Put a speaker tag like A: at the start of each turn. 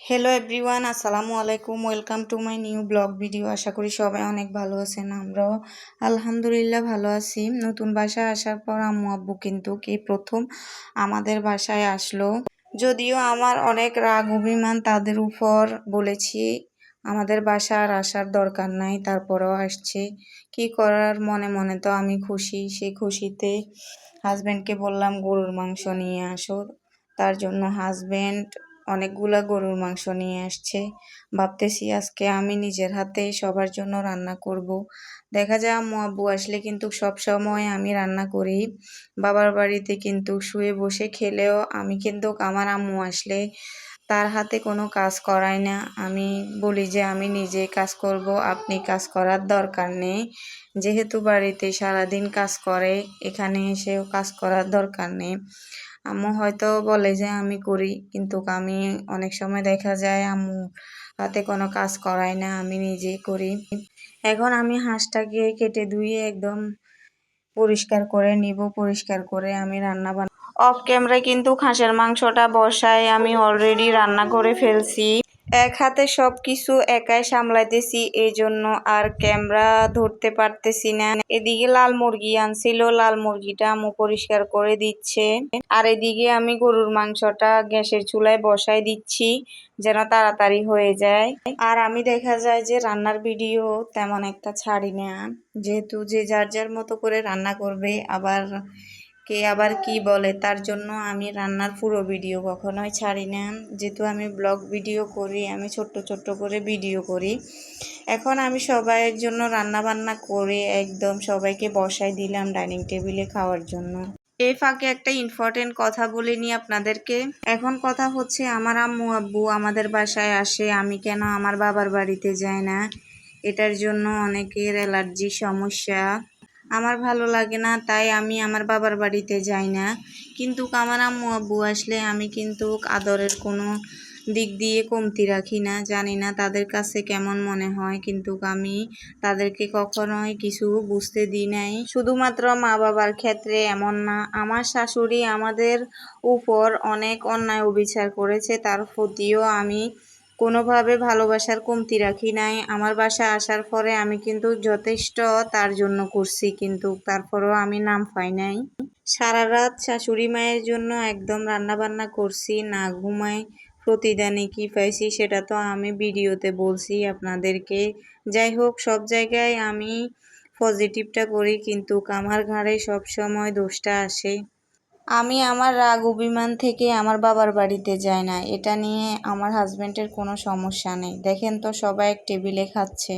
A: Hello everyone, আসসালামু আলাইকুম। Welcome to my new blog video. আশা করি সবাই অনেক ভালো আছেন। আমরাও আলহামদুলিল্লাহ ভালো আছি। নতুন বাসায় আসার পর আম্মু আব্বু কিন্তু এই প্রথম আমাদের বাসায় আসলো। যদিও আমার অনেক রাগ অভিমান তাদের উপর, বলেছি আমাদের বাসায় আর আসার দরকার নাই, তারপরেও আসছে। কি করার, মনে মনে তো আমি খুশি। সেই খুশিতে হাজব্যান্ডকে বললাম গরুর মাংস নিয়ে আসো। তার জন্য হাজব্যান্ড অনেকগুলা গরুর মাংস নিয়ে আসছে। ভাবতেছি আজকে আমি নিজের হাতে সবার জন্য রান্না করব। দেখা যায় আম্মু আব্বু আসলে কিন্তু সব সময় আমি রান্না করি। বাবার বাড়িতে কিন্তু শুয়ে বসে খেলেও আমি কিন্তু আমার আম্মু আসলে তার হাতে কোনো কাজ করাই না। আমি বলি যে আমি নিজে কাজ করব, আপনি কাজ করার দরকার নেই। যেহেতু বাড়িতে সারাদিন কাজ করে, এখানে এসেও কাজ করার দরকার নেই। আম্মু হয়তো বলে যে আমি করি, কিন্তু আমি অনেক সময় দেখা যায় আম্মু হাতে কোনো কাজ করাই না, আমি নিজেই করি। এখন আমি হাঁসটাকে কেটে ধুয়ে একদম পরিষ্কার করে নিব। পরিষ্কার করে আমি রান্না অফ ক্যামেরায় কিন্তু হাঁসের মাংসটা বসায় আমি অলরেডি রান্না করে ফেলছি। এক হাতে সব কিছু একাই সামলাইতেছি, এই জন্য আর ক্যামেরা ধরতে পারতেছি না। এদিকে লাল মুরগি আনছিল, লাল মুরগিটা আম্মু পরিষ্কার করে দিচ্ছে। আর এদিকে আমি গরুর মাংসটা গ্যাসের চুলায় বসাই দিচ্ছি যেন তাড়াতাড়ি হয়ে যায়। আর আমি দেখা যায় যে রান্নার ভিডিও তেমন একটা ছাড়ি না, যেহেতু যে যার যার মতো করে রান্না করবে, আবার কি বলে, তার জন্য আমি রান্নার পুরো ভিডিও কখনোই ছাড়ি না। যেহেতু আমি ব্লগ ভিডিও করি, আমি ছোট্ট ছোট্ট করে ভিডিও করি। এখন আমি সবাইয়ের জন্য রান্না বান্না করে একদম সবাইকে বসাই দিলাম ডাইনিং টেবিলে খাওয়ার জন্য। এই ফাঁকে একটা ইম্পর্টেন্ট কথা বলে নিই আপনাদেরকে। এখন কথা হচ্ছে, আমার আম্মু আব্বু আমাদের বাসায় আসে, আমি কেন আমার বাবার বাড়িতে যাই না। এটার জন্য অনেকের অ্যালার্জির সমস্যা। আমার ভালো লাগে না, তাই আমি আমার বাবার বাড়িতে যাই না। কিন্তু আমার আম্মু আব্বু আসলে আমি কিন্তু আদরের কোনো দিক দিয়ে কমতি রাখি না। জানি না তাদের কাছে কেমন মনে হয়, কিন্তু আমি তাদেরকে কখনোই কিছু বুঝতে দিই নাই। শুধুমাত্র মা বাবার ক্ষেত্রে এমন না, আমার শাশুড়ি আমাদের উপর অনেক অন্যায় অবিচার করেছে, তার প্রতিও আমি কোনোভাবে ভালোবাসার কমতি রাখি নাই। আমার বাসায় আসার পরে আমি কিন্তু যথেষ্ট তার জন্য করছি, কিন্তু তারপরেও আমি নাম পাই নাই। সারা রাত শাশুড়ি মায়ের জন্য একদম রান্না বান্না করছি, না ঘুমাই। প্রতিদানে কি পাইছি সেটা তো আমি ভিডিওতে বলছি আপনাদেরকে। যাই হোক, সব জায়গায় আমি পজিটিভটা করি, কিন্তু আমার ঘাড়ে সবসময় দোষটা আসে। আমি আমার রাগ অভিমান থেকে আমার বাবার বাড়িতে যাই না, এটা নিয়ে আমার হাজব্যান্ডের কোনো সমস্যা নেই। দেখেন তো সবাই এক টেবিলে খাচ্ছে।